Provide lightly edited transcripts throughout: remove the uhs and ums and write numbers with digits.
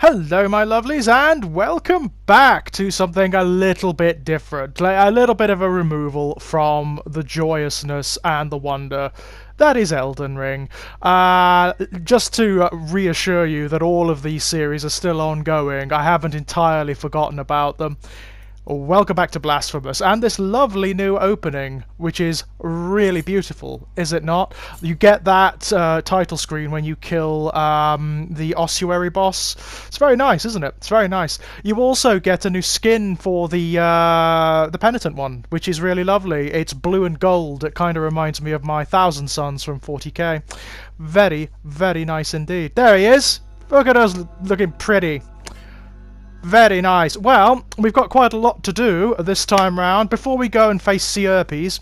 Hello my lovelies and welcome back to something a little bit different, a little bit of a removal from the joyousness and the wonder that is Elden Ring. Just to reassure you that all of these series are still ongoing, I haven't entirely forgotten about them. Welcome back to Blasphemous, and this lovely new opening, which is really beautiful, is it not? You get that title screen when you kill the ossuary boss. It's very nice, isn't it? It's very nice. You also get a new skin for the Penitent one, which is really lovely. It's blue and gold. It kind of reminds me of my Thousand Sons from 40k. Very, very nice indeed. There he is! Look at us looking pretty. Very nice. Well, we've got quite a lot to do this time round. Before we go and face Sierpes,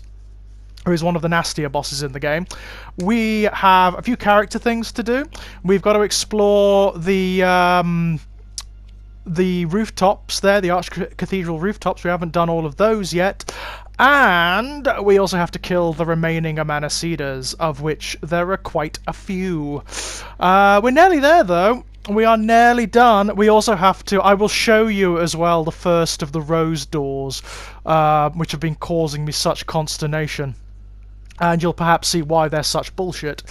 who is one of the nastier bosses in the game, we have a few character things to do. We've got to explore the rooftops there, the Archcathedral rooftops. We haven't done all of those yet. And we also have to kill the remaining Amanecidas, of which there are quite a few. We're nearly there, though. We are nearly done. We also have to... I will show you as well the first of the rose doors, which have been causing me such consternation. And you'll perhaps see why they're such bullshit.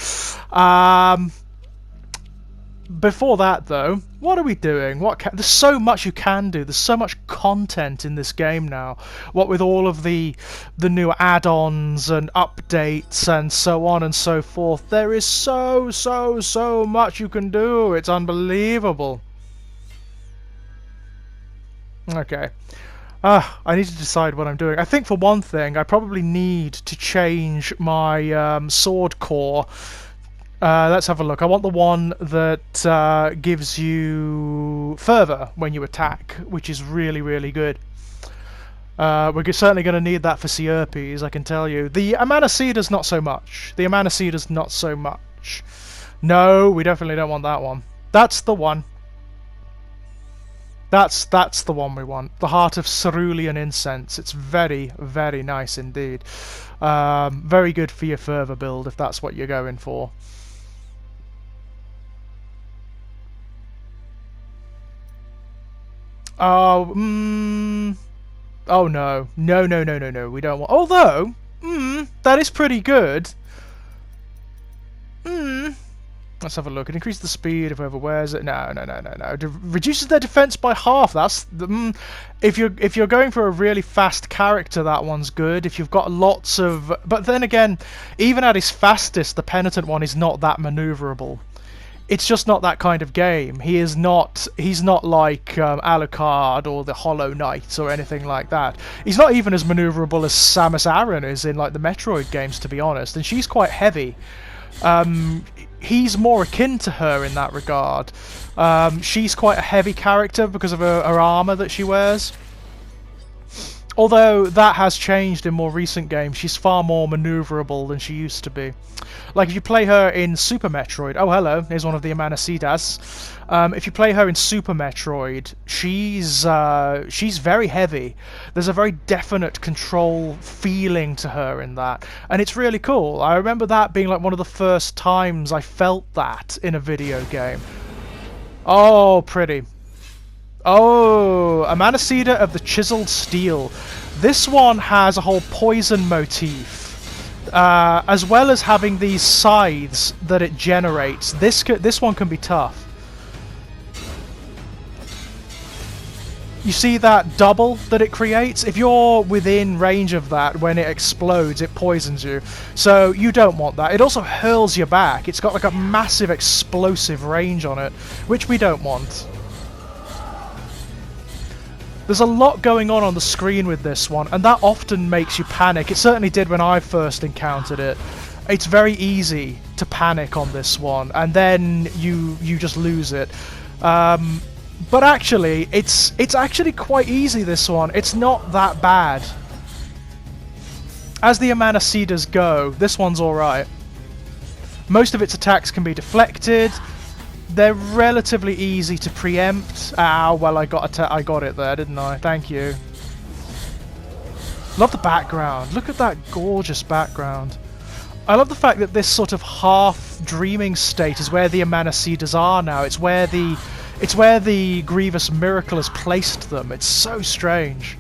Before that, though, what are we doing? There's so much you can do. There's so much content in this game now. What with all of the new add-ons and updates and so on and so forth. There is so much you can do. It's unbelievable. Okay. I need to decide what I'm doing. I think for one thing, I probably need to change my sword core. Let's have a look. I want the one that gives you fervor when you attack, which is really, really good. We're certainly going to need that for Sierpes, I can tell you. The Amanecida's not so much. The Amanecida's not so much. No, we definitely don't want that one. That's the one. That's the one we want. The Heart of Cerulean Incense. It's very, very nice indeed. Very good for your fervor build if that's what you're going for. Oh, oh no. No, we don't want... Although, that is pretty good. Let's have a look. It increases the speed of whoever wears it. No. It reduces their defense by half. That's... If you're going for a really fast character, that one's good. If you've got lots of... But then again, even at his fastest, the Penitent one is not that maneuverable. It's just not that kind of game. He's not like Alucard or the Hollow Knight or anything like that. He's not even as maneuverable as Samus Aran is in like the Metroid games, to be honest, and she's quite heavy. He's more akin to her in that regard. She's quite a heavy character because of her armor that she wears. Although that has changed in more recent games, she's far more maneuverable than she used to be. Like if you play her in Super Metroid, oh hello, here's one of the Amanecidas. If you play her in Super Metroid, she's very heavy. There's a very definite control feeling to her in that, and it's really cool. I remember that being like one of the first times I felt that in a video game. Oh, pretty. Oh, Amanecida of the Chiseled Steel. This one has a whole poison motif, as well as having these scythes that it generates. This one can be tough. You see that double that it creates? If you're within range of that, when it explodes, it poisons you. So you don't want that. It also hurls you back. It's got like a massive explosive range on it, which we don't want. There's a lot going on the screen with this one, and that often makes you panic. It certainly did when I first encountered it. It's very easy to panic on this one, and then you just lose it. But actually, it's actually quite easy, this one. It's not that bad. As the Amanecidas go, this one's alright. Most of its attacks can be deflected. They're relatively easy to preempt. Ow, well I got it there, didn't I? Thank you. Love the background. Look at that gorgeous background. I love the fact that this sort of half dreaming state is where the Amanecidas are now. It's where the It's where the Grievous Miracle has placed them. It's so strange.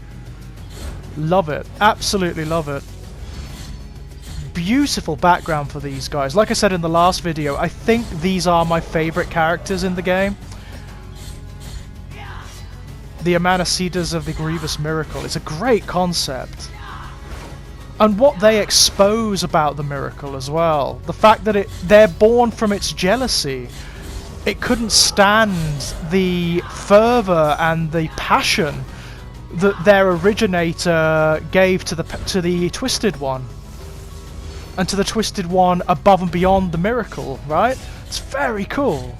Love it. Absolutely love it. Beautiful background for these guys. Like I said in the last video, I think these are my favourite characters in the game. The Amanecidas of the Grievous Miracle. It's a great concept. And what they expose about the miracle as well. The fact that they're born from its jealousy. It couldn't stand the fervour and the passion that their originator gave to the Twisted One. And to the Twisted One above and beyond the miracle, right? It's very cool.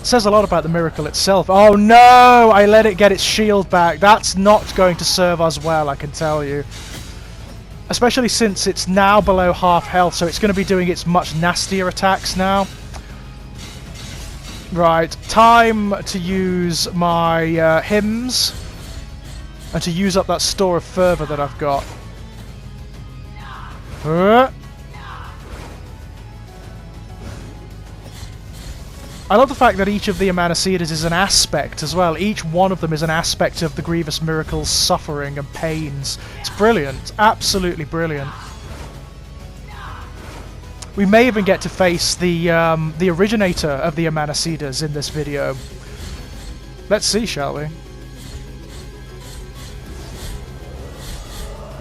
Says a lot about the miracle itself. Oh no! I let it get its shield back. That's not going to serve us well, I can tell you. Especially since it's now below half health, so it's going to be doing its much nastier attacks now. Right, time to use my hymns. And to use up that store of fervour that I've got. I love the fact that each of the Amanecidas is an aspect as well. Each one of them is an aspect of the Grievous Miracle's suffering and pains. It's brilliant. Absolutely brilliant. We may even get to face the originator of the Amanecidas in this video. Let's see, shall we?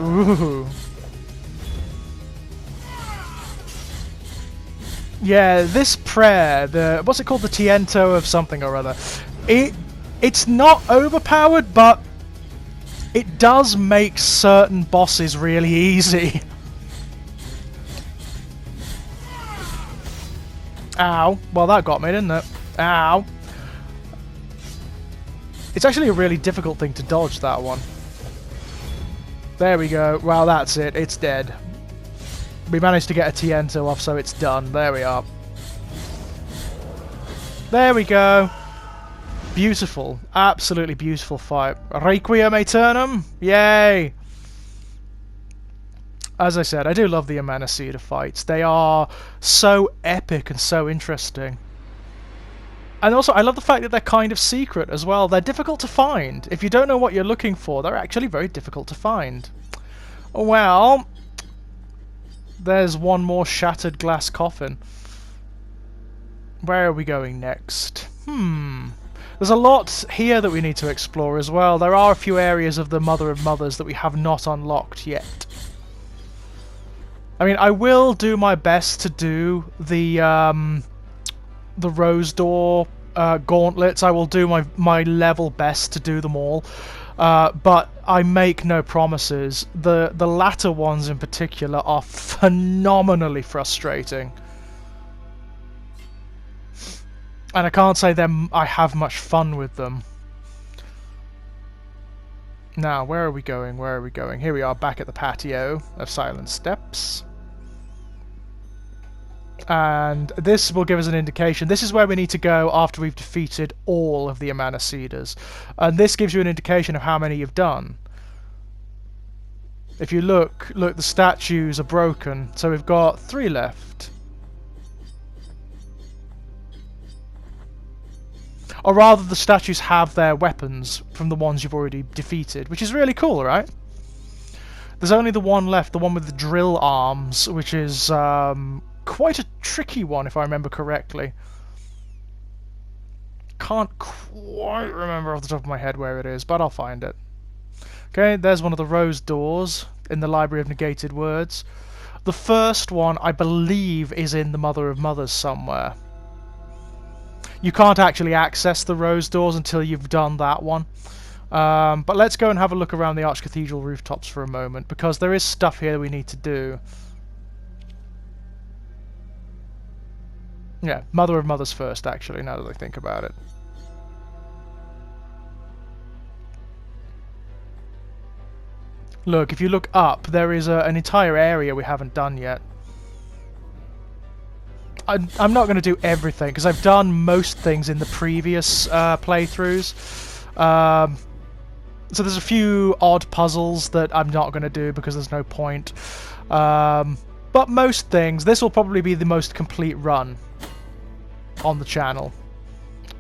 Ooh. Yeah, this prayer, what's it called, the Tiento of something or other, it's not overpowered, but it does make certain bosses really easy. Ow. Well, that got me, didn't it? Ow. It's actually a really difficult thing to dodge, that one. There we go. Well, that's it. It's dead. We managed to get a Tiento off, so it's done. There we are. There we go. Beautiful. Absolutely beautiful fight. Requiem Aeternum. Yay! As I said, I do love the Amanecida fights. They are so epic and so interesting. And also, I love the fact that they're kind of secret as well. They're difficult to find. If you don't know what you're looking for, they're actually very difficult to find. Well, there's one more shattered glass coffin. Where are we going next? There's a lot here that we need to explore as well. There are a few areas of the Mother of Mothers that we have not unlocked yet. I mean, I will do my best to do the Rose Door gauntlets. I will do my level best to do them all. But I make no promises. The latter ones in particular are phenomenally frustrating. And I can't say I have much fun with them. Now, where are we going? Where are we going? Here we are, back at the patio of Silent Steps. And this will give us an indication. This is where we need to go after we've defeated all of the Amanecidas. And this gives you an indication of how many you've done. If you look, the statues are broken. So we've got 3 left. Or rather, the statues have their weapons from the ones you've already defeated, which is really cool, right? There's only the one left, the one with the drill arms, which is quite a tricky one, if I remember correctly. Can't quite remember off the top of my head where it is, but I'll find it. Okay, there's one of the Rose Doors in the Library of Negated Words. The first one, I believe, is in the Mother of Mothers somewhere. You can't actually access the Rose Doors until you've done that one. But let's go and have a look around the Archcathedral rooftops for a moment, because there is stuff here we need to do. Yeah, Mother of Mothers first, actually, now that I think about it. Look, if you look up, there is an entire area we haven't done yet. I'm not going to do everything, because I've done most things in the previous playthroughs. So there's a few odd puzzles that I'm not going to do because there's no point. But most things, this will probably be the most complete run. on the channel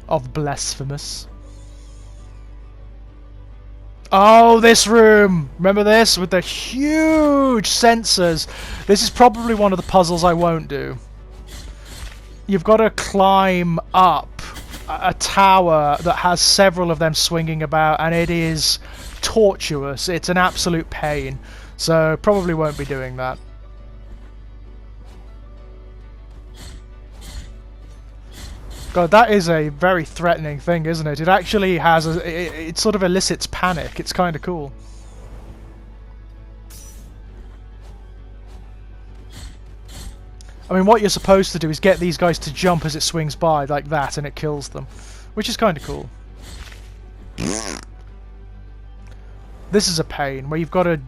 of Blasphemous. Oh, this room! Remember this? With the huge sensors. This is probably one of the puzzles I won't do. You've got to climb up a tower that has several of them swinging about, and it is tortuous. It's an absolute pain. So, probably won't be doing that. God, that is a very threatening thing, isn't it? It actually has it sort of elicits panic. It's kind of cool. I mean, what you're supposed to do is get these guys to jump as it swings by like that, and it kills them, which is kind of cool. This is a pain where you've got to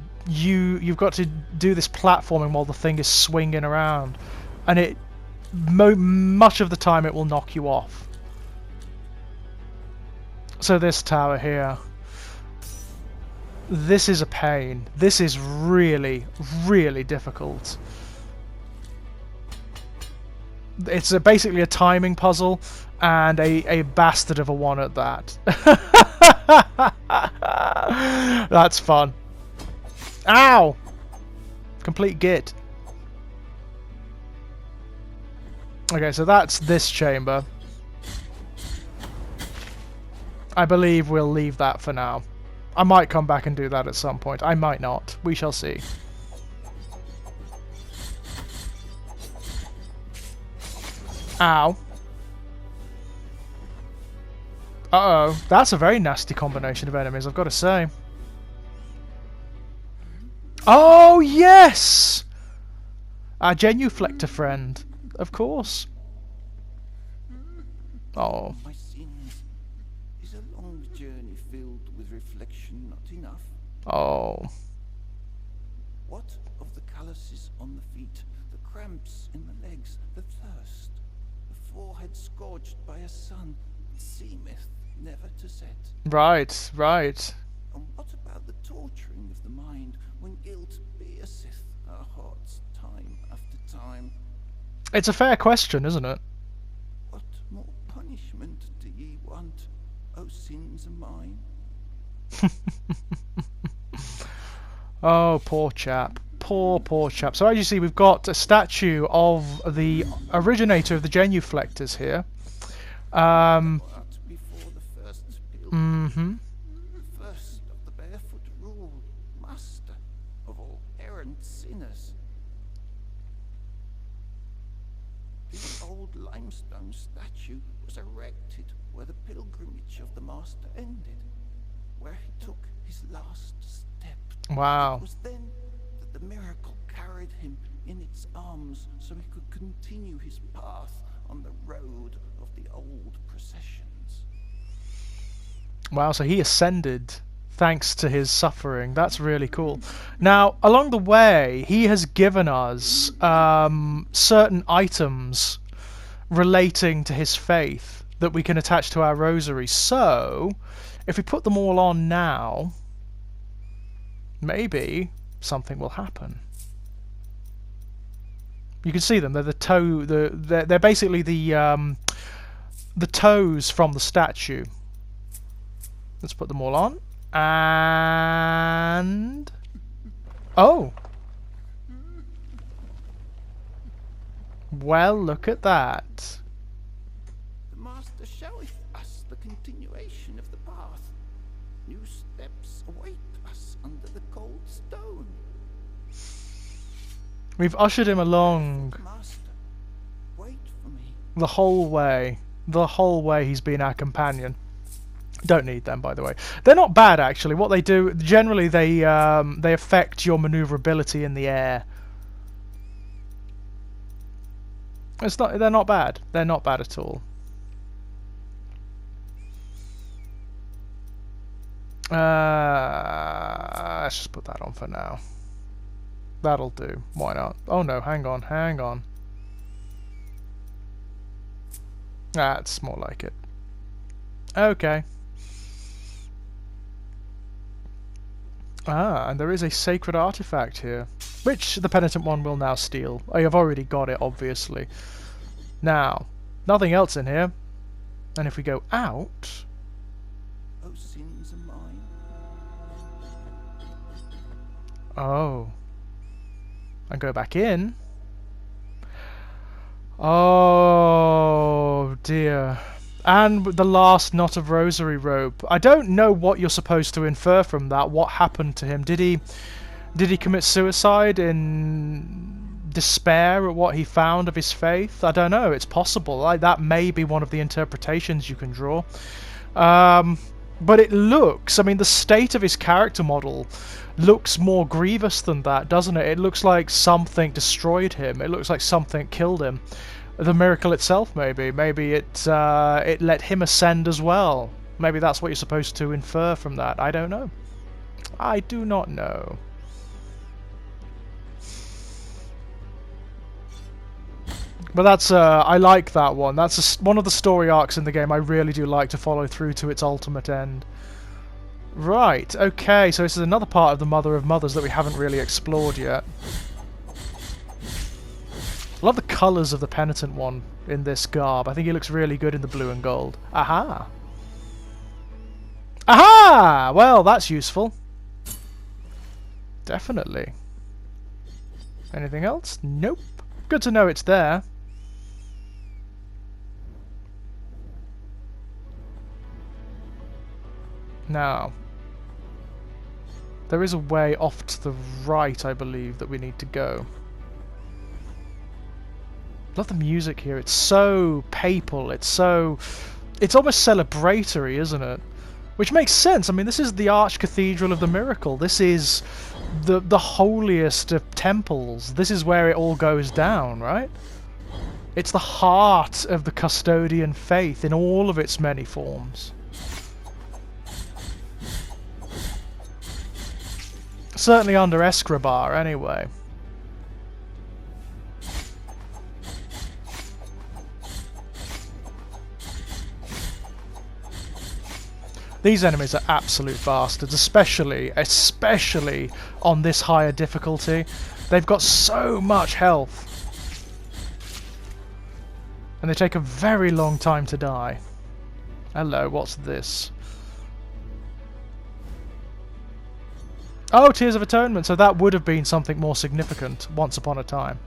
do this platforming while the thing is swinging around, and it much of the time it will knock you off. So this tower here, this is a pain. This is really, really difficult. It's basically a timing puzzle, and a bastard of a one at that. That's fun. Ow! Complete git. Okay, so that's this chamber. I believe we'll leave that for now. I might come back and do that at some point. I might not. We shall see. Ow. Uh-oh. That's a very nasty combination of enemies, I've got to say. Oh, yes! Our genuflector friend. Of course. Oh. My sins. Is a long journey filled with reflection not enough? Oh. What of the calluses on the feet, the cramps in the legs, the thirst, the forehead scorched by a sun that seemeth never to set? Right, right. And what about the torturing of the mind when guilt pierceth our hearts time after time? It's a fair question, isn't it? What more punishment do ye want, O sins of mine? Oh, poor chap. Poor chap. So as you see, we've got a statue of the originator of the genuflectors here. Before the first pilgrim, Mm-hmm. first of the barefoot rule, master of all errant sinners. This old limestone statue was erected where the pilgrimage of the master ended, where he took his last step. Wow. It was then that the miracle carried him in its arms so he could continue his path on the road of the old processions. Wow, so he ascended thanks to his suffering. That's really cool. Now, along the way, he has given us certain items relating to his faith that we can attach to our rosary. So, if we put them all on now, maybe something will happen. You can see them. They're they're basically the toes from the statue. Let's put them all on. And oh, well, look at that. The master showeth us the continuation of the path. New steps await us under the cold stone. We've ushered him along Master, wait for me. the whole way. The whole way he's been our companion. Don't need them, by the way. They're not bad, actually. What they do, generally, they affect your maneuverability in the air. It's not. They're not bad. They're not bad at all. Let's just put that on for now. That'll do. Why not? Oh no, hang on, hang on. That's more like it. Okay. Ah, and there is a sacred artifact here, which the penitent one will now steal. I have already got it, obviously. Now, Nothing else in here. And if we go out... Those sins are mine. Oh. And go back in. Oh dear. And the last knot of rosary rope. I don't know what you're supposed to infer from that. What happened to him? Did he commit suicide in despair at what he found of his faith? I don't know. It's possible. Like, that may be one of the interpretations you can draw. But it looks, I mean, the state of his character model looks more grievous than that, doesn't it? It looks like something destroyed him. It looks like something killed him. The miracle itself, maybe. Maybe it let him ascend as well. Maybe that's what you're supposed to infer from that. I don't know. I do not know. But that's, I like that one. That's one of the story arcs in the game I really do like to follow through to its ultimate end. Right, okay, so this is another part of the Mother of Mothers that we haven't really explored yet. I love the colours of the penitent one in this garb. I think he looks really good in the blue and gold. Aha! Aha! Well, that's useful. Definitely. Anything else? Nope. Good to know it's there. Now, there is a way off to the right, I believe, that we need to go. Love the music here. It's so papal. It's almost celebratory, isn't it? Which makes sense. I mean, this is the Archcathedral of the Miracle. This is the holiest of temples. This is where it all goes down, right? It's the heart of the custodian faith in all of its many forms. Certainly under Escribar, anyway. These enemies are absolute bastards, especially on this higher difficulty. They've got so much health. And they take a very long time to die. Hello, what's this? Oh, Tears of Atonement, so that would have been something more significant once upon a time.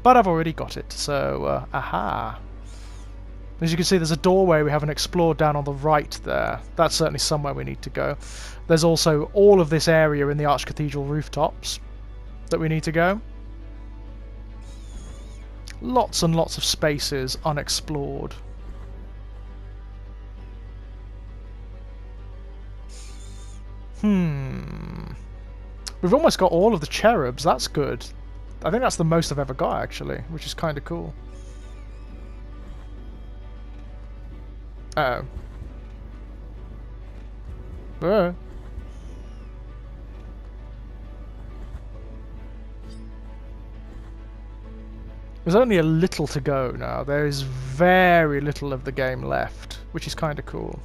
But I've already got it, so, aha. As you can see, there's a doorway we haven't explored down on the right there. That's certainly somewhere we need to go. There's also all of this area in the Archcathedral rooftops that we need to go. Lots and lots of spaces unexplored. We've almost got all of the cherubs. That's good. I think that's the most I've ever got, actually, which is kind of cool. Uh-oh. There's only a little to go now. There is very little of the game left, which is kind of cool.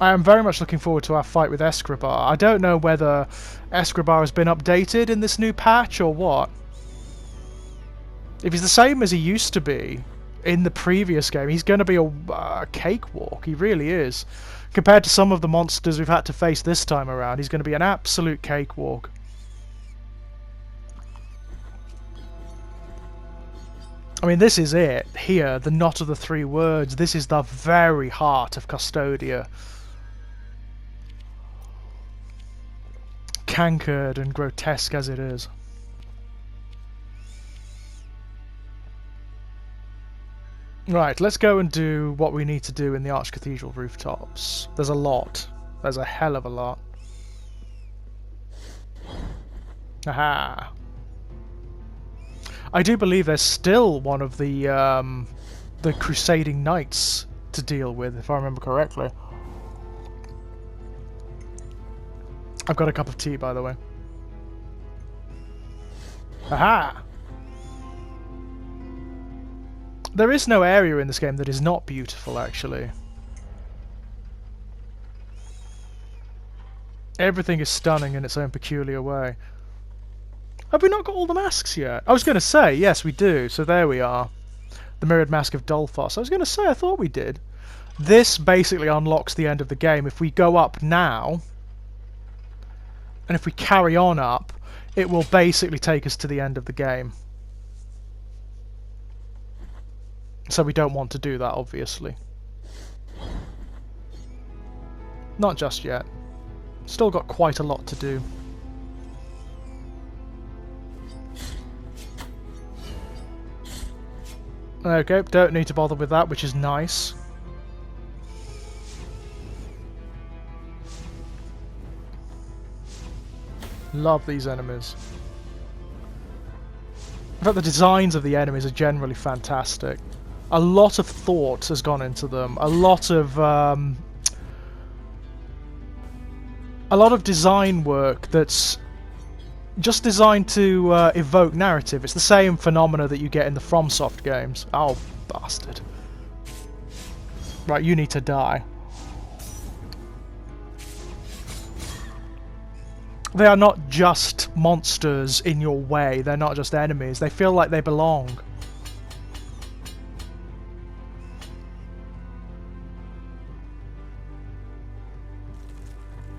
I am very much looking forward to our fight with Escribar. I don't know whether Escribar has been updated in this new patch or what. If he's the same as he used to be in the previous game, he's going to be a cakewalk. He really is. Compared to some of the monsters we've had to face this time around, he's going to be an absolute cakewalk. I mean, this is it. Here, the knot of the three words. This is the very heart of Custodia. Cankered and grotesque as it is. Right, let's go and do what we need to do in the Archcathedral rooftops. There's a lot. There's a hell of a lot. Aha! I do believe there's still one of the Crusading Knights to deal with, if I remember correctly. I've got a cup of tea, by the way. Aha! There is no area in this game that is not beautiful, actually. Everything is stunning in its own peculiar way. Have we not got all the masks yet? I was going to say, yes, we do. So there we are. The Mirrored Mask of Dolphos. I was going to say, I thought we did. This basically unlocks the end of the game. If we go up now, and if we carry on up, it will basically take us to the end of the game. So we don't want to do that, obviously. Not just yet. Still got quite a lot to do. Okay, don't need to bother with that, which is nice. Love these enemies. In fact, the designs of the enemies are generally fantastic. A lot of thought has gone into them. A lot of design work that's just designed to evoke narrative. It's the same phenomena that you get in the FromSoft games. Oh, bastard. Right, you need to die. They are not just monsters in your way. They're not just enemies. They feel like they belong.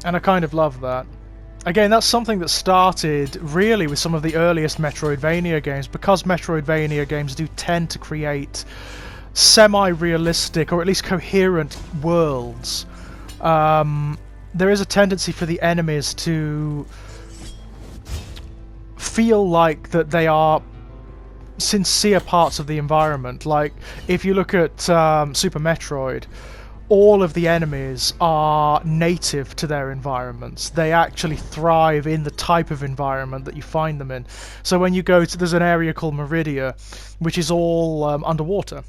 And I kind of love that. Again, that's something that started really with some of the earliest Metroidvania games, because Metroidvania games do tend to create semi-realistic or at least coherent worlds. There is a tendency for the enemies to feel like that they are sincere parts of the environment. Like, if you look at Super Metroid, all of the enemies are native to their environments. They actually thrive in the type of environment that you find them in. So when you go to, there's an area called Meridia, which is all underwater.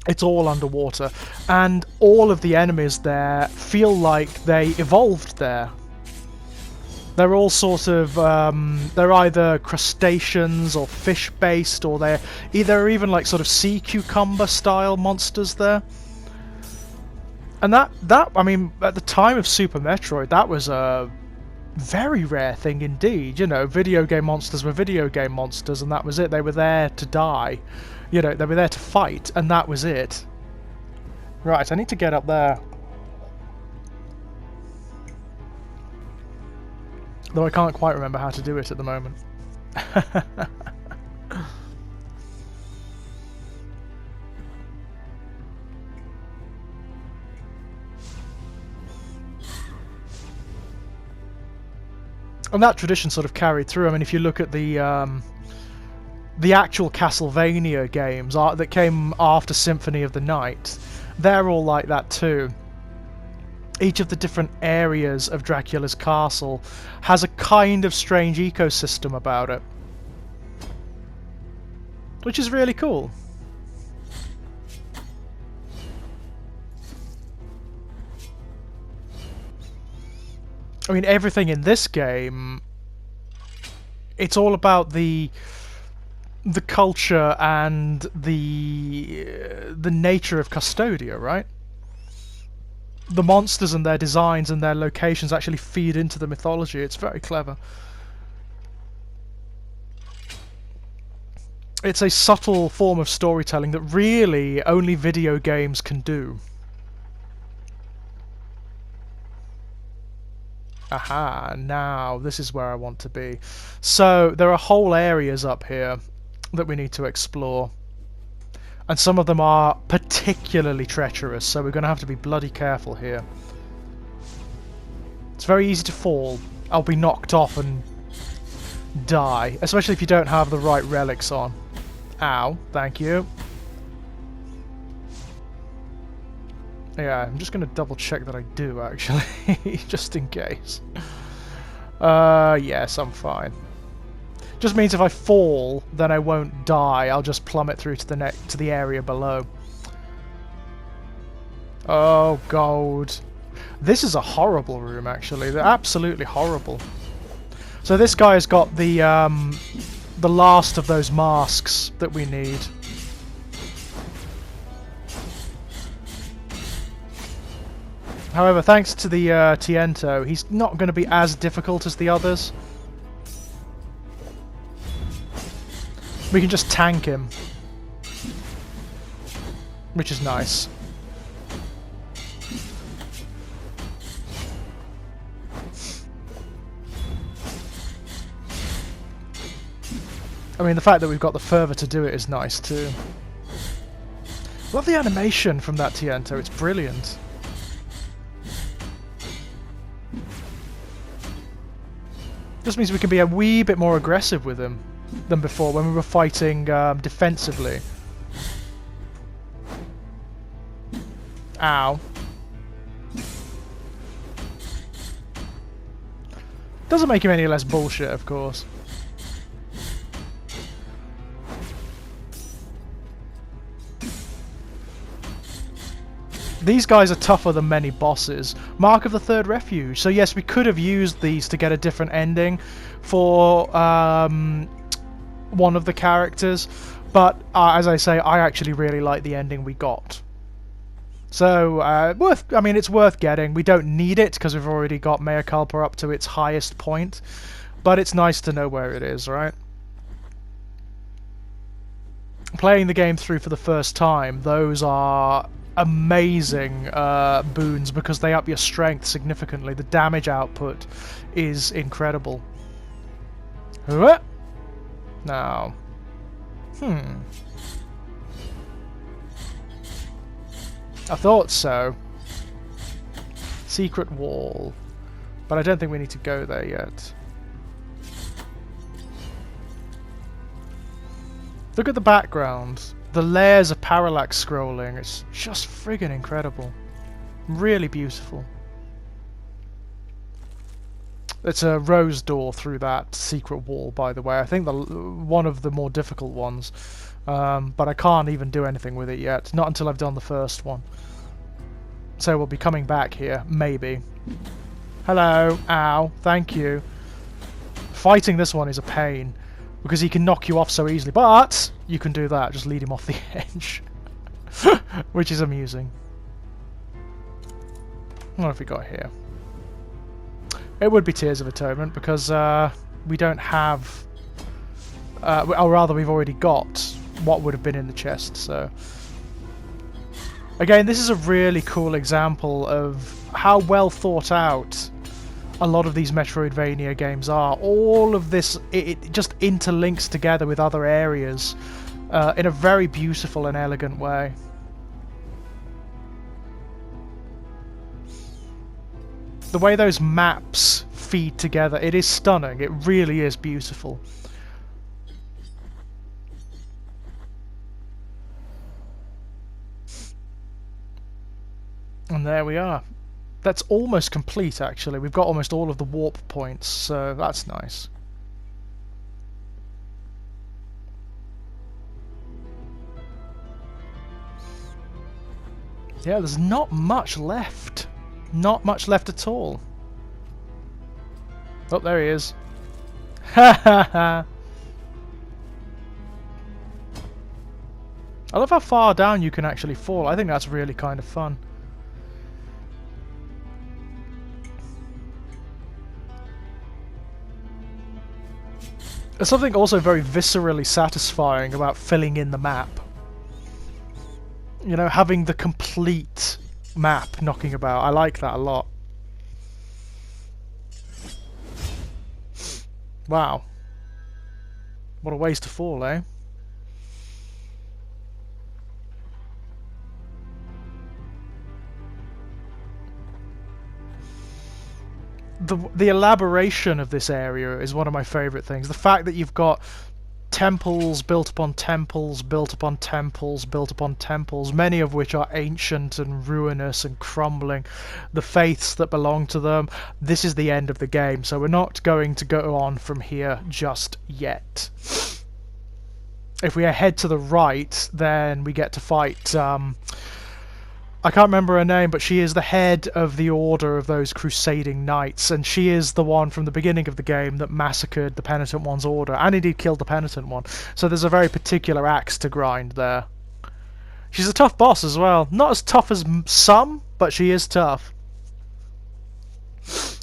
It's all underwater, and all of the enemies there feel like they evolved there. They're all sort of, they're either crustaceans or fish-based, or they're even like sort of sea cucumber-style monsters there. And that, I mean, at the time of Super Metroid, that was a very rare thing indeed. You know, video game monsters were video game monsters, and that was it. They were there to die. You know, they were there to fight, and that was it. Right, I need to get up there. Though I can't quite remember how to do it at the moment. And that tradition sort of carried through. I mean, if you look at the actual Castlevania games that came after Symphony of the Night, they're all like that too. Each of the different areas of Dracula's castle has a kind of strange ecosystem about it, which is really cool. I mean, everything in this game, it's all about the culture and the nature of Custodia, right? The monsters and their designs and their locations actually feed into the mythology. It's very clever. It's a subtle form of storytelling that really only video games can do. Aha, now this is where I want to be. So there are whole areas up here that we need to explore. And some of them are particularly treacherous, so we're going to have to be bloody careful here. It's very easy to fall. I'll be knocked off and die, especially if you don't have the right relics on. Ow, thank you. Yeah, I'm just going to double check that I do, actually, just in case. Yes, I'm fine. Just means if I fall, then I won't die. I'll just plummet through to the area below. Oh, God. This is a horrible room, actually. They're absolutely horrible. So this guy's got the last of those masks that we need. However, thanks to the Tiento, he's not going to be as difficult as the others. We can just tank him, which is nice. I mean, the fact that we've got the fervor to do it is nice too. Love the animation from that Tiento, it's brilliant. Just means we can be a wee bit more aggressive with him than before when we were fighting defensively. Ow. Doesn't make him any less bullshit, of course. These guys are tougher than many bosses. Mark of the Third Refuge. So yes, we could have used these to get a different ending for one of the characters, but as I say, I actually really like the ending we got. So I mean, it's worth getting. We don't need it because we've already got Mea Culpa up to its highest point, but it's nice to know where it is, right? Playing the game through for the first time, those are amazing boons because they up your strength significantly. The damage output is incredible. Now, I thought so. Secret wall, but I don't think we need to go there yet. Look at the background. The layers of parallax scrolling, it's just friggin' incredible. Really beautiful. It's a rose door through that secret wall, by the way. I think one of the more difficult ones. But I can't even do anything with it yet. Not until I've done the first one. So we'll be coming back here, maybe. Hello. Ow. Thank you. Fighting this one is a pain, because he can knock you off so easily. But you can do that. Just lead him off the edge. Which is amusing. What have we got here? It would be Tears of Atonement, because we don't have... or rather, we've already got what would have been in the chest, so... Again, this is a really cool example of how well thought out a lot of these Metroidvania games are. All of this, it just interlinks together with other areas in a very beautiful and elegant way. The way those maps feed together, it is stunning. It really is beautiful. And there we are. That's almost complete, actually. We've got almost all of the warp points, so that's nice. Yeah, there's not much left. Not much left at all. Oh, there he is. Ha ha ha! I love how far down you can actually fall. I think that's really kind of fun. There's something also very viscerally satisfying about filling in the map. You know, having the complete map knocking about. I like that a lot. Wow. What a ways to fall, eh? The elaboration of this area is one of my favourite things. The fact that you've got temples built upon temples, built upon temples, built upon temples, many of which are ancient and ruinous and crumbling. The faiths that belong to them. This is the end of the game, so we're not going to go on from here just yet. If we head to the right, then we get to fight... I can't remember her name, but she is the head of the order of those crusading knights, and she is the one from the beginning of the game that massacred the Penitent One's order, and indeed killed the Penitent One. So there's a very particular axe to grind there. She's a tough boss as well. Not as tough as some, but she is tough.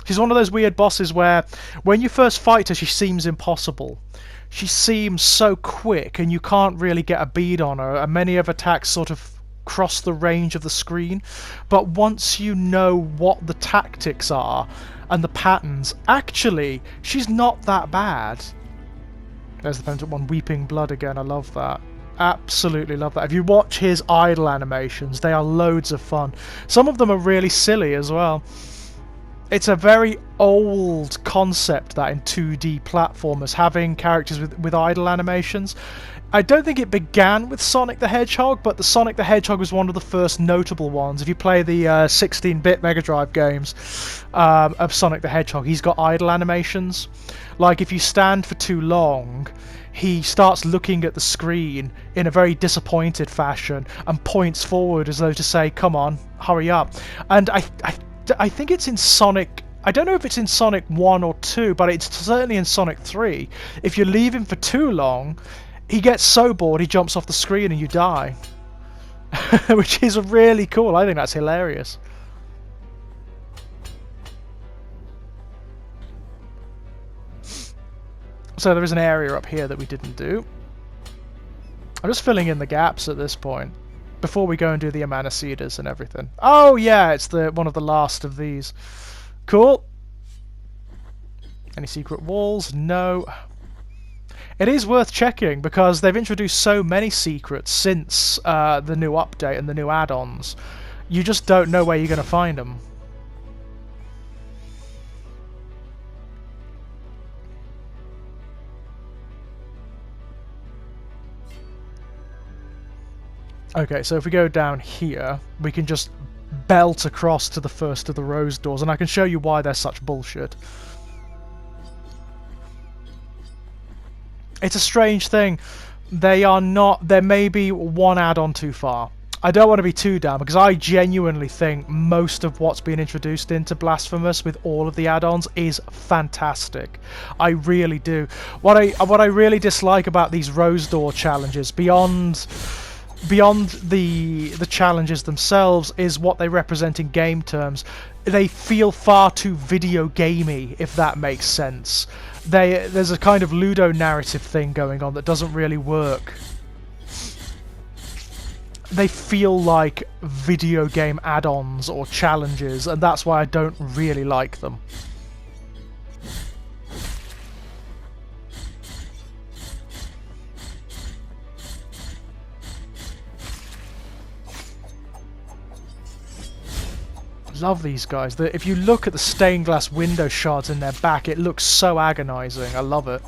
She's one of those weird bosses where when you first fight her, she seems impossible. She seems so quick and you can't really get a bead on her, and many of her attacks sort of cross the range of the screen. But once you know what the tactics are and the patterns, actually, she's not that bad. There's the penitent one, Weeping Blood again, I love that. Absolutely love that. If you watch his idle animations, they are loads of fun. Some of them are really silly as well. It's a very old concept, that in 2D platformers, having characters with idle animations. I don't think it began with Sonic the Hedgehog, but the Sonic the Hedgehog was one of the first notable ones. If you play the 16-bit Mega Drive games of Sonic the Hedgehog, he's got idle animations. Like, if you stand for too long, he starts looking at the screen in a very disappointed fashion and points forward as though to say, come on, hurry up. And I think it's in Sonic... I don't know if it's in Sonic 1 or 2, but it's certainly in Sonic 3. If you leave him for too long, he gets so bored he jumps off the screen and you die. Which is really cool. I think that's hilarious. So there is an area up here that we didn't do. I'm just filling in the gaps at this point, before we go and do the Amanecidas and everything. Oh yeah, it's one of the last of these. Cool. Any secret walls? No. It is worth checking because they've introduced so many secrets since the new update and the new add-ons. You just don't know where you're going to find them. Okay, so if we go down here, we can just belt across to the first of the rose doors, and I can show you why they're such bullshit. It's a strange thing. They are not... There may be one add-on too far. I don't want to be too down, because I genuinely think most of what's been introduced into Blasphemous with all of the add-ons is fantastic. I really do. What I really dislike about these rose door challenges, beyond the challenges themselves, is what they represent in game terms. They feel far too video gamey, if that makes sense. There's a kind of Ludo narrative thing going on that doesn't really work. They feel like video game add-ons or challenges, and that's why I don't really like them. Love these guys. If you look at the stained glass window shards in their back, it looks so agonizing. I love it.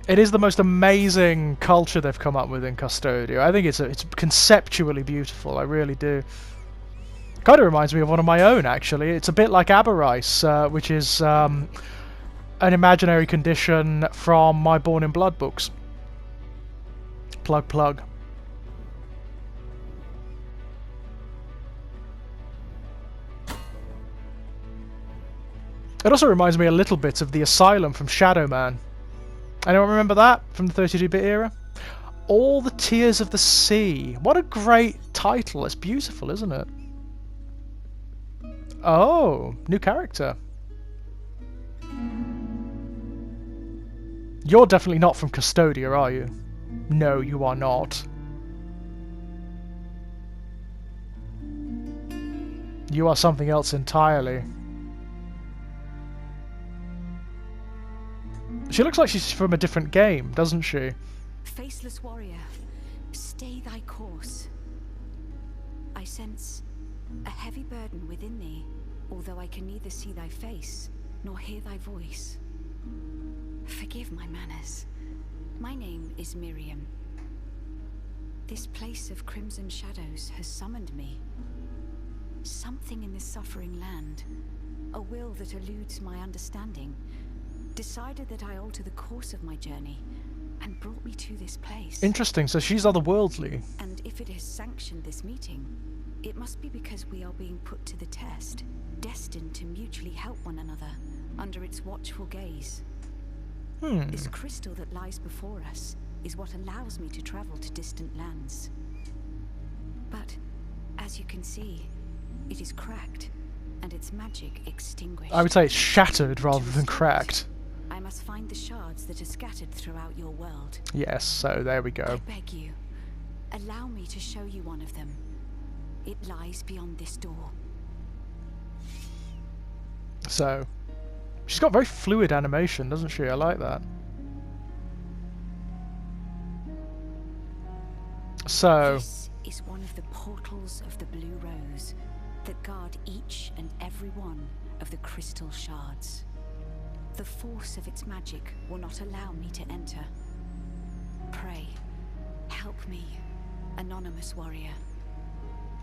It is the most amazing culture they've come up with in Custodio. I think it's conceptually beautiful. I really do. Kind of reminds me of one of my own, actually. It's a bit like Aberice, which is an imaginary condition from my Born in Blood books. Plug, plug. It also reminds me a little bit of the Asylum from Shadow Man. Anyone remember that from the 32-bit era? All the Tears of the Sea. What a great title. It's beautiful, isn't it? Oh, new character. You're definitely not from Custodia, are you? No, you are not. You are something else entirely. She looks like she's from a different game, doesn't she? Faceless warrior, stay thy course. I sense a heavy burden within thee, although I can neither see thy face nor hear thy voice. Forgive my manners. My name is Miriam. This place of crimson shadows has summoned me. Something in this suffering land, a will that eludes my understanding, decided that I alter the course of my journey and brought me to this place. Interesting, so she's otherworldly. And if it has sanctioned this meeting, it must be because we are being put to the test, destined to mutually help one another under its watchful gaze. This crystal that lies before us is what allows me to travel to distant lands. But, as you can see, it is cracked, and its magic extinguished. I would say it's shattered To rather than restore it, cracked. I must find the shards that are scattered throughout your world. Yes, so there we I go. beg you, allow me to show you one of them. It lies beyond this door. So, she's got very fluid animation, doesn't she? I like that. So, This is one of the portals of the Blue Rose that guard each and every one of the crystal shards. The force of its magic will not allow me to enter. Pray, help me, anonymous warrior.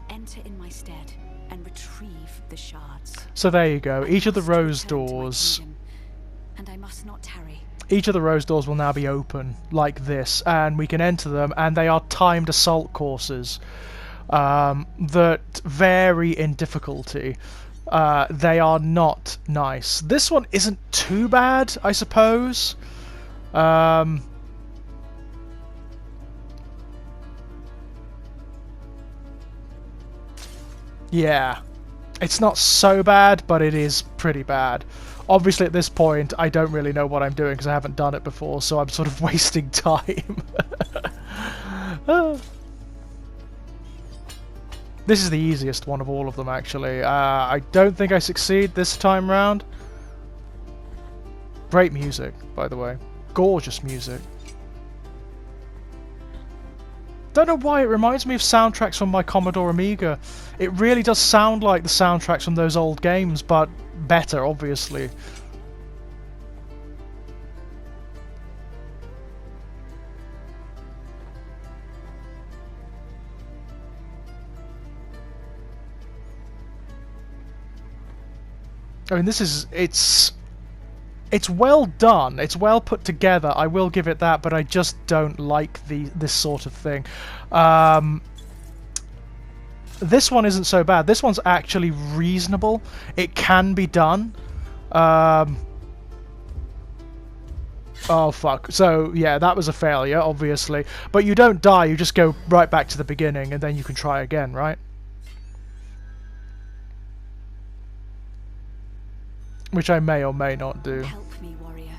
Enter in my stead and retrieve the shards. so there you go. I Each of the must rose return to my doors, kingdom, and I must not tarry. each of the rose doors will now be open like this, and we can enter them, and they are timed assault courses that vary in difficulty. They are not nice. This one isn't too bad, I suppose. Yeah, it's not so bad, but it is pretty bad. Obviously, at this point, I don't really know what I'm doing because I haven't done it before, so I'm sort of wasting time. This is the easiest one of all of them, actually. I don't think I succeed this time round. Great music, by the way. Gorgeous music. Don't know why it reminds me of soundtracks from my Commodore Amiga. It really does sound like the soundtracks from those old games, but better, obviously. I mean, this is... It's well done, it's well put together, I will give it that, but I just don't like this sort of thing. This one isn't so bad. This one's actually reasonable. It can be done. Oh fuck. So yeah, that was a failure, obviously. But you don't die, you just go right back to the beginning and then you can try again, right? Which I may or may not do. Help me, warrior.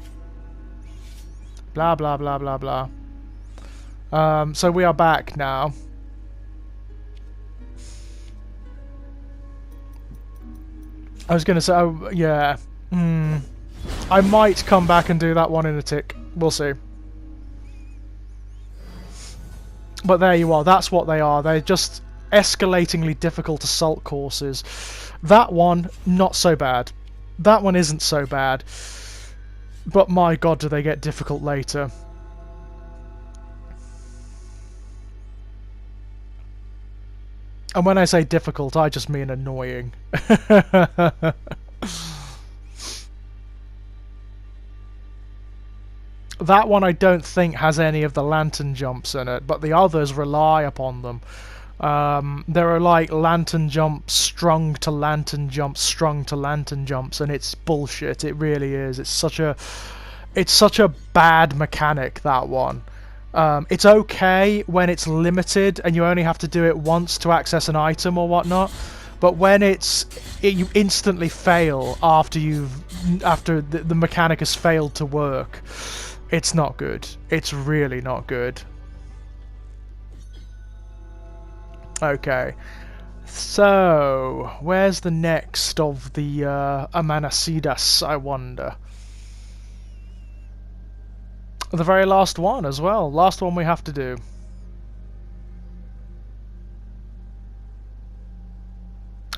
Blah blah blah blah blah. So we are back now. I was gonna say, oh yeah. I might come back and do that one in a tick. We'll see. But there you are. That's what they are. They're just escalatingly difficult assault courses. That one, not so bad. That one isn't so bad, but my god do they get difficult later. And when I say difficult, I just mean annoying. That one I don't think has any of the lantern jumps in it, but the others rely upon them. There are like lantern jumps strung to lantern jumps strung to lantern jumps, and it's bullshit. It really is. It's such a bad mechanic, that one. It's okay when it's limited and you only have to do it once to access an item or whatnot, but when you instantly fail after the mechanic has failed to work, it's not good. It's really not good. Okay, so where's the next of the Amanasidas, I wonder? The very last one as well. Last one we have to do.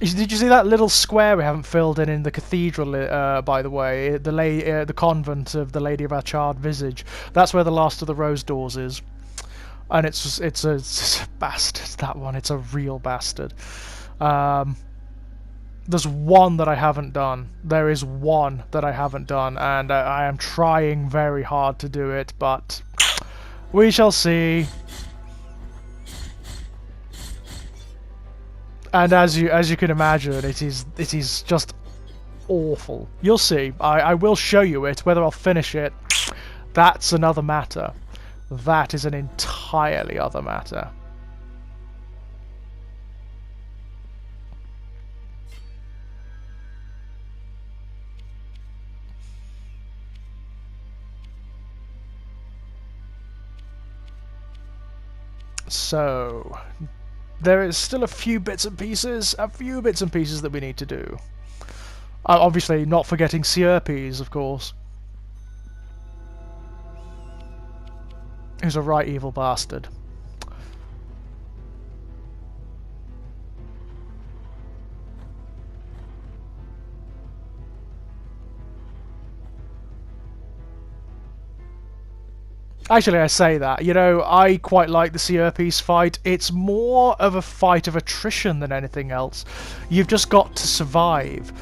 Did you see that little square we haven't filled in the cathedral, by the way? The convent of the Lady of our Charred Visage. That's where the last of the rose doors is. And it's a bastard, that one. It's a real bastard. There's one that I haven't done. There is one that I haven't done, and I am trying very hard to do it, but we shall see. And as you can imagine, it is just awful. You'll see. I will show you it. Whether I'll finish it, that's another matter. That is an entirely other matter. So there is still a few bits and pieces that we need to do. Obviously, not forgetting Sierpes, of course. Who's a right evil bastard. Actually, I say that. You know, I quite like the Sierpes fight. It's more of a fight of attrition than anything else. You've just got to survive.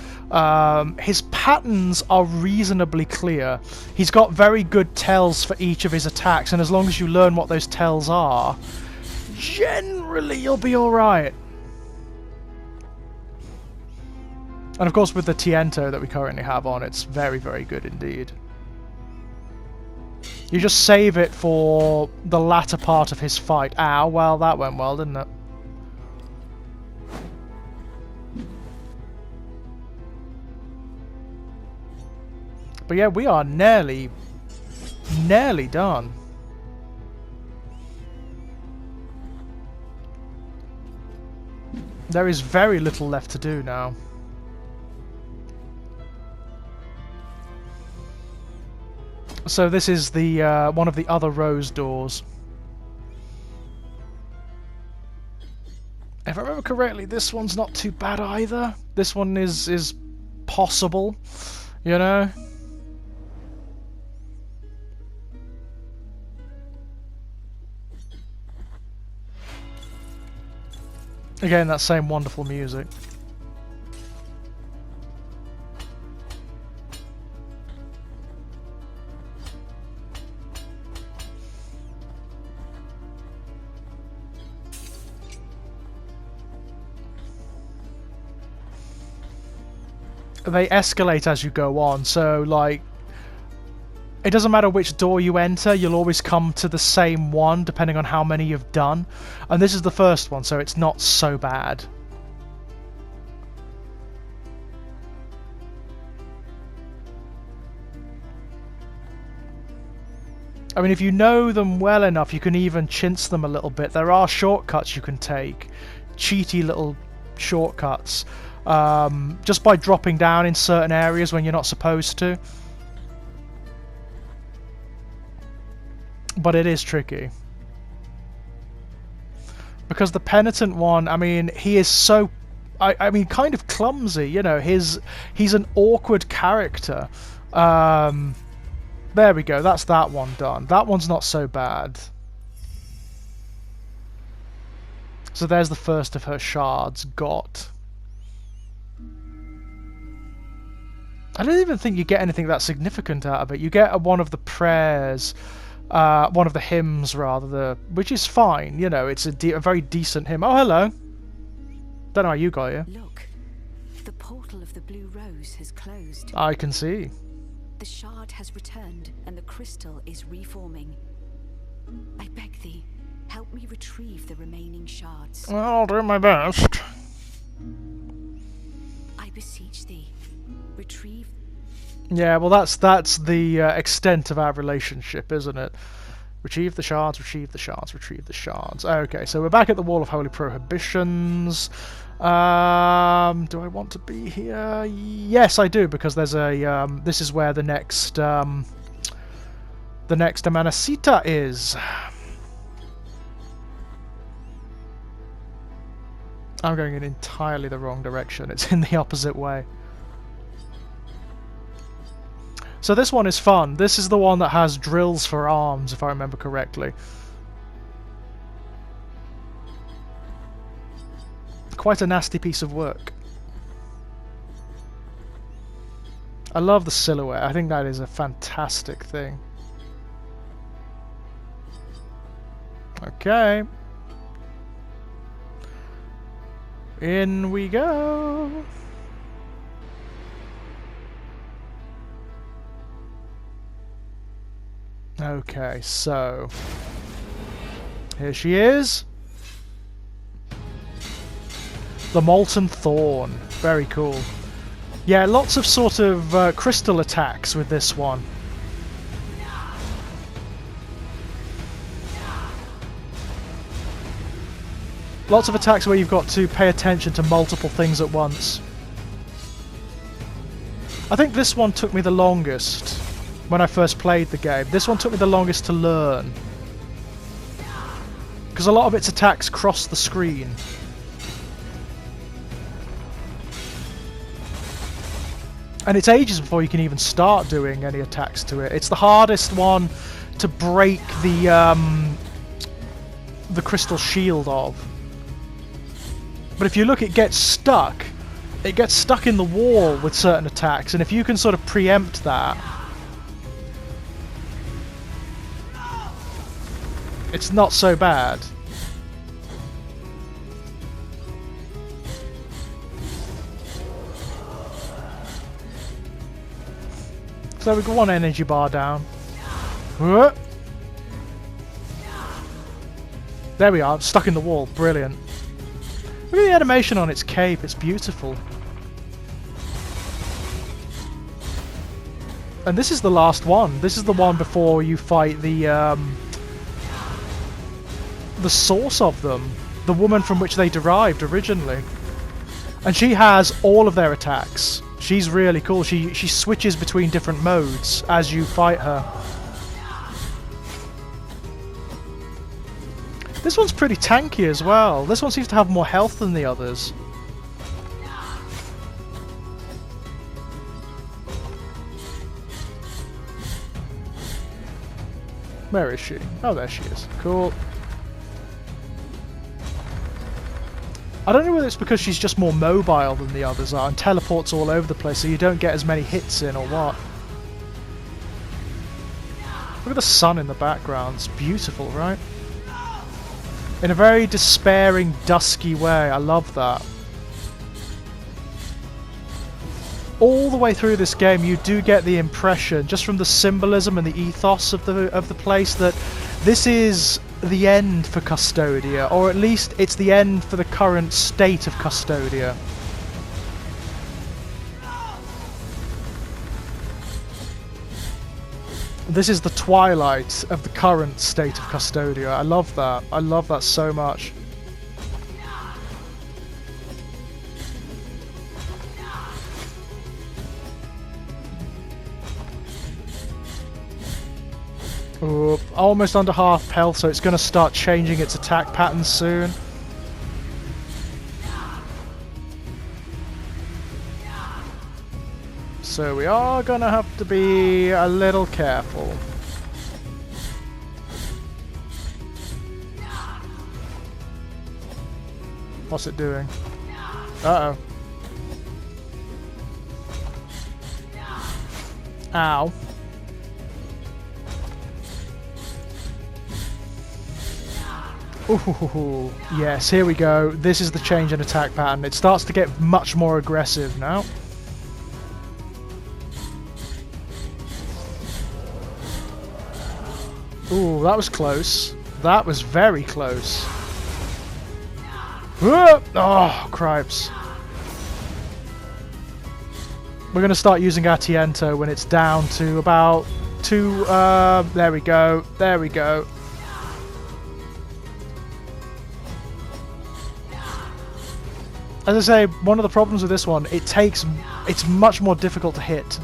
His patterns are reasonably clear. He's got very good tells for each of his attacks, and as long as you learn what those tells are, generally you'll be alright. And of course with the Tiento that we currently have on, it's very, very good indeed. You just save it for the latter part of his fight. Ow, well that went well, didn't it? But yeah, we are nearly done. There is very little left to do now. So this is the one of the other rose doors. If I remember correctly, this one's not too bad either. This one is possible, you know. Again, that same wonderful music. They escalate as you go on, so like it doesn't matter which door you enter, you'll always come to the same one depending on how many you've done, and this is the first one, so it's not so bad. I mean, if you know them well enough, you can even chintz them a little bit. There are shortcuts you can take, cheaty little shortcuts. Just by dropping down in certain areas when you're not supposed to. But it is tricky. Because the penitent one, I mean, he is so... I mean, kind of clumsy, you know. He's an awkward character. There we go, that's that one done. That one's not so bad. So there's the first of her shards got. I don't even think you get anything that significant out of it. You get one of the prayers, one of the hymns rather, which is fine. You know, it's a very decent hymn. Oh, hello. Don't know how you got here. Look, the portal of the blue rose has closed. I can see. The shard has returned, and the crystal is reforming. I beg thee, help me retrieve the remaining shards. Well, I'll do my best. I beseech thee, retrieve. Yeah, well, that's the extent of our relationship, isn't it? Retrieve the shards, retrieve the shards, retrieve the shards. Okay, so we're back at the Wall of Holy Prohibitions. Do I want to be here? Yes, I do, because there's a this is where the next Amanacita is. I'm going in entirely the wrong direction. It's in the opposite way. So this one is fun. This is the one that has drills for arms, if I remember correctly. Quite a nasty piece of work. I love the silhouette. I think that is a fantastic thing. Okay. In we go. Okay, so here she is. The Molten Thorn. Very cool. Yeah, lots of sort of crystal attacks with this one. Lots of attacks where you've got to pay attention to multiple things at once. I think this one took me the longest when I first played the game. This one took me the longest to learn. Because a lot of its attacks cross the screen. And it's ages before you can even start doing any attacks to it. It's the hardest one to break the crystal shield of. But if you look, it gets stuck. It gets stuck in the wall with certain attacks, and if you can sort of preempt that, it's not so bad. So we've got one energy bar down. There we are, stuck in the wall. Brilliant. Look at the animation on its cape, it's beautiful. And this is the last one. This is the one before you fight the source of them. The woman from which they derived originally. And she has all of their attacks. She's really cool. She switches between different modes as you fight her. This one's pretty tanky as well. This one seems to have more health than the others. Where is she? Oh, there she is. Cool. I don't know whether it's because she's just more mobile than the others are and teleports all over the place so you don't get as many hits in or what. Look at the sun in the background. It's beautiful, right? In a very despairing, dusky way. I love that. All the way through this game you do get the impression, just from the symbolism and the ethos of the place, that this is the end for Custodia, or at least it's the end for the current state of Custodia. This is the twilight of the current state of Custodia. I love that. I love that so much. Ooh, almost under half health, so it's going to start changing its attack patterns soon. So we are going to have to be a little careful. What's it doing? Uh-oh. Ow. Ooh, yes, here we go. This is the change in attack pattern. It starts to get much more aggressive now. Ooh, that was close. That was very close. Oh, cripes. We're going to start using our Tiento when it's down to about 2... there we go. There we go. As I say, one of the problems with this one, it's much more difficult to hit.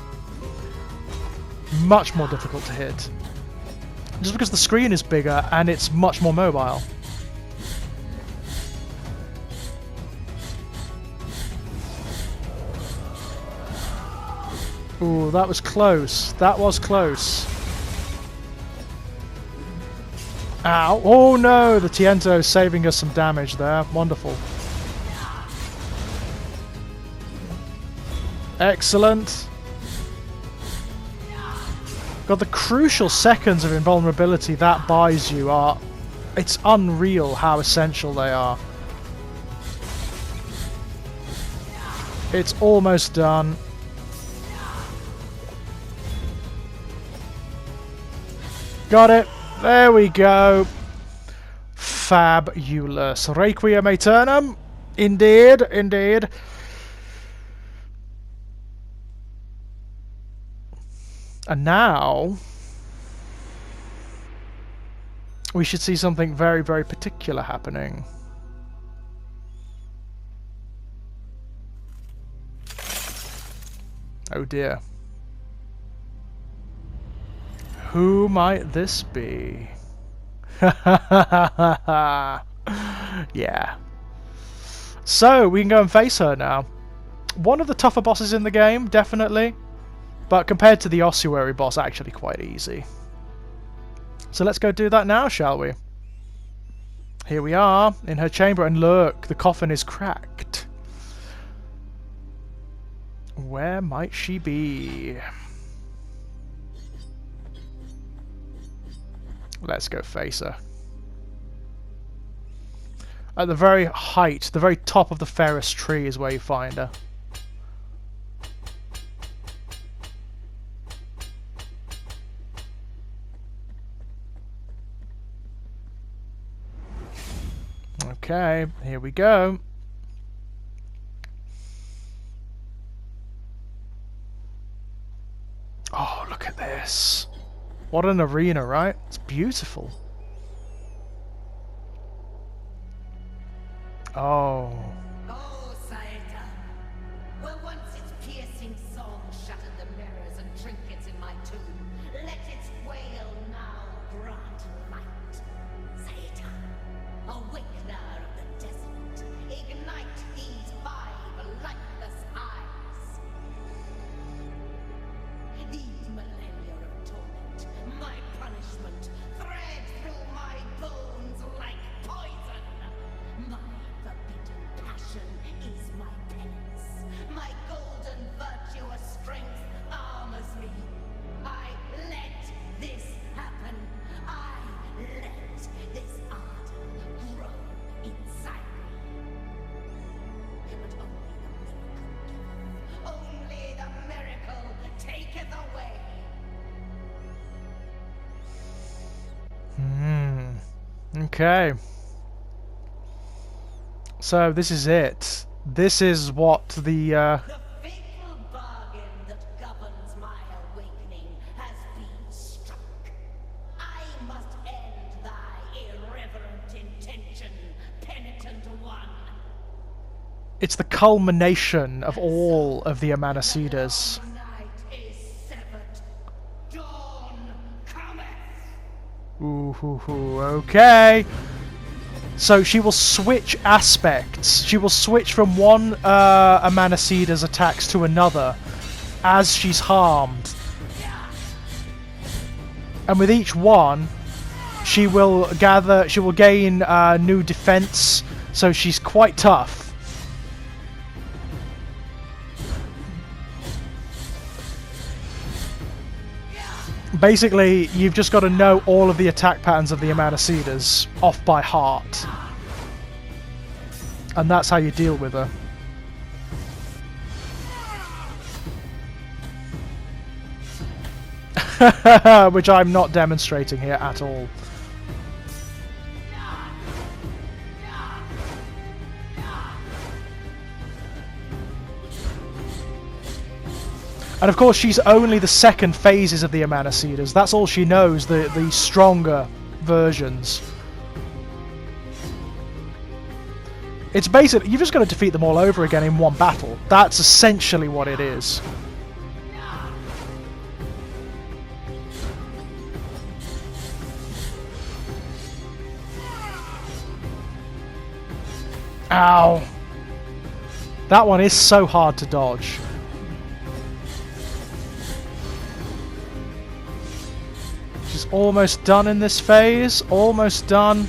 Much more difficult to hit. Just because the screen is bigger and it's much more mobile. Ooh, that was close. That was close. Ow. Oh no, the Tiento is saving us some damage there. Wonderful. Excellent. God, the crucial seconds of invulnerability that buys you are... It's unreal how essential they are. It's almost done. Got it. There we go. Fabulous. Requiem Aeternum. Indeed, indeed. And now we should see something very, very particular happening. Oh dear. Who might this be? Yeah. So, we can go and face her now. One of the tougher bosses in the game, definitely. But compared to the ossuary boss, actually quite easy. So let's go do that now, shall we? Here we are, in her chamber, and look, the coffin is cracked. Where might she be? Let's go face her. At the very height, the very top of the Ferris tree is where you find her. Okay, here we go. Oh, look at this. What an arena, right? It's beautiful. Oh. Oh, Saeta. Well, once its piercing song shattered the mirrors and trinkets in my tomb, let its wail now grant light. Saeta, awakener of the desert, ignite these 5 lightless eyes. These millennia of torment, my punishment, thread through my bones like poison. My forbidden passion is my penance. My golden virtuous strength armors me. I let this happen. I let this ardor grow inside me. But only the miracle taketh away. Okay. So this is it. This is what the The fatal bargain that governs my awakening has been struck. I must end thy irreverent intention, penitent one. it's the culmination of all of the Amanecidas. The night is severed. Dawn cometh. Ooh, okay. So she will switch aspects. She will switch from one Amanecida's attacks to another as she's harmed. And with each one, she will gain new defense, so she's quite tough. Basically, you've just got to know all of the attack patterns of the Amanecidas off by heart. And that's how you deal with her. Which I'm not demonstrating here at all. And of course, she's only the second phases of the Amanecidas. That's all she knows, the stronger versions. It's basically, you've just got to defeat them all over again in one battle. That's essentially what it is. Ow! That one is so hard to dodge. She's almost done in this phase. Almost done.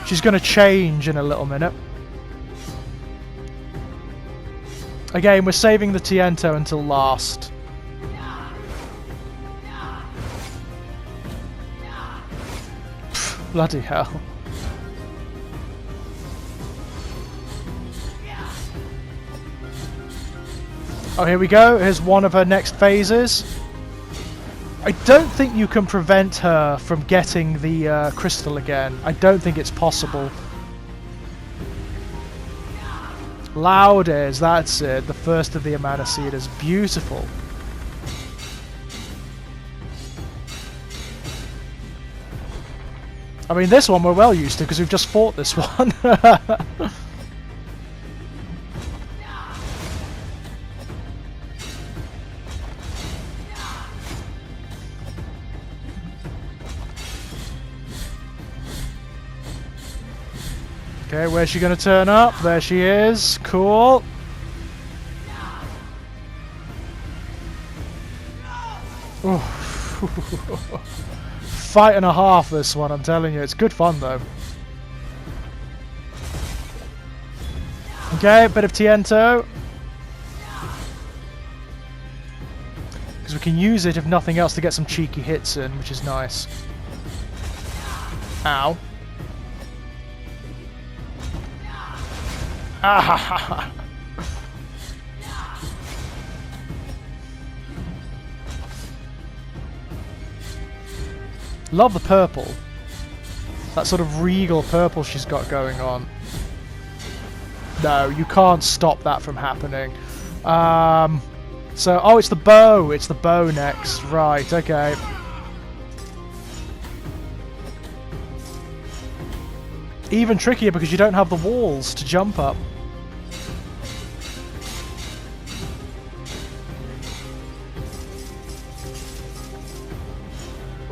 She's going to change in a little minute. Again, we're saving the Tiento until last. Pff, bloody hell. Oh, here we go. Here's one of her next phases. I don't think you can prevent her from getting the crystal again. I don't think it's possible. Laudes, that's it. The first of the Amanecidas. Beautiful. I mean, this one we're well used to because we've just fought this one. Okay, where's she gonna turn up? There she is. Cool. Oh. Fight and a half this one, I'm telling you. It's good fun though. Okay, bit of Tiento. Because we can use it, if nothing else, to get some cheeky hits in, which is nice. Ow. Ah. Love the purple. That sort of regal purple she's got going on. No, you can't stop that from happening. So, oh, it's the bow. It's the bow next. Right, okay. Even trickier because you don't have the walls to jump up.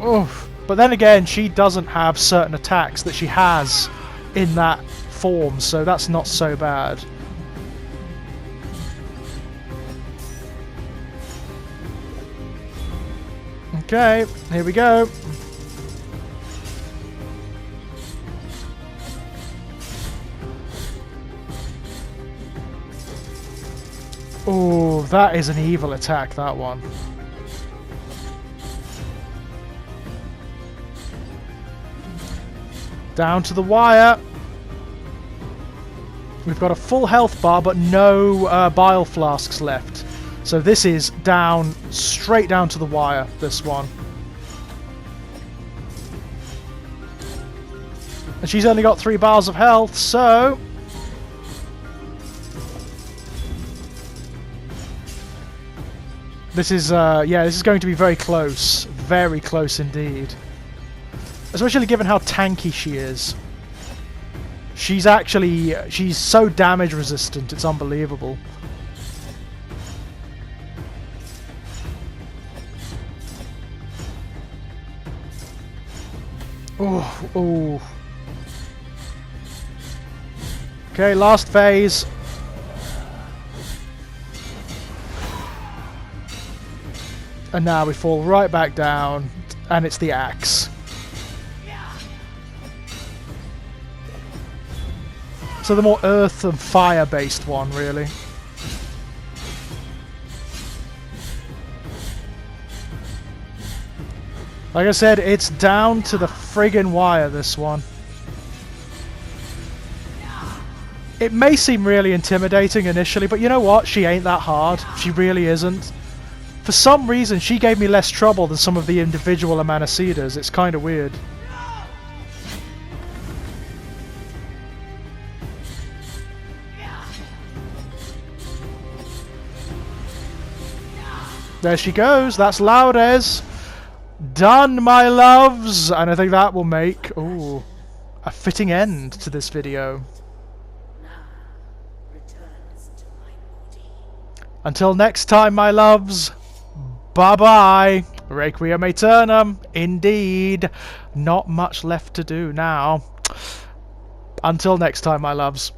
Oof. But then again, she doesn't have certain attacks that she has in that form, so that's not so bad. Okay, here we go. Oh, that is an evil attack, that one. Down to the wire. We've got a full health bar, but no bile flasks left. So this is down, straight down to the wire, this one. And she's only got 3 bars of health, so... This is, yeah, this is going to be very close. Very close indeed. Especially given how tanky she is. She's actually... she's so damage resistant, it's unbelievable. Oh, oh. Okay, last phase. And now we fall right back down, and it's the axe. So the more earth and fire based one, really. Like I said, it's down to the friggin' wire, this one. It may seem really intimidating initially, but you know what? She ain't that hard. She really isn't. For some reason, she gave me less trouble than some of the individual Amanecidas. It's kind of weird. There she goes. That's Laudes. Done, my loves. And I think that will make a fitting end to this video. Until next time, my loves. Bye-bye. Requiem aeternam. Indeed. Not much left to do now. Until next time, my loves.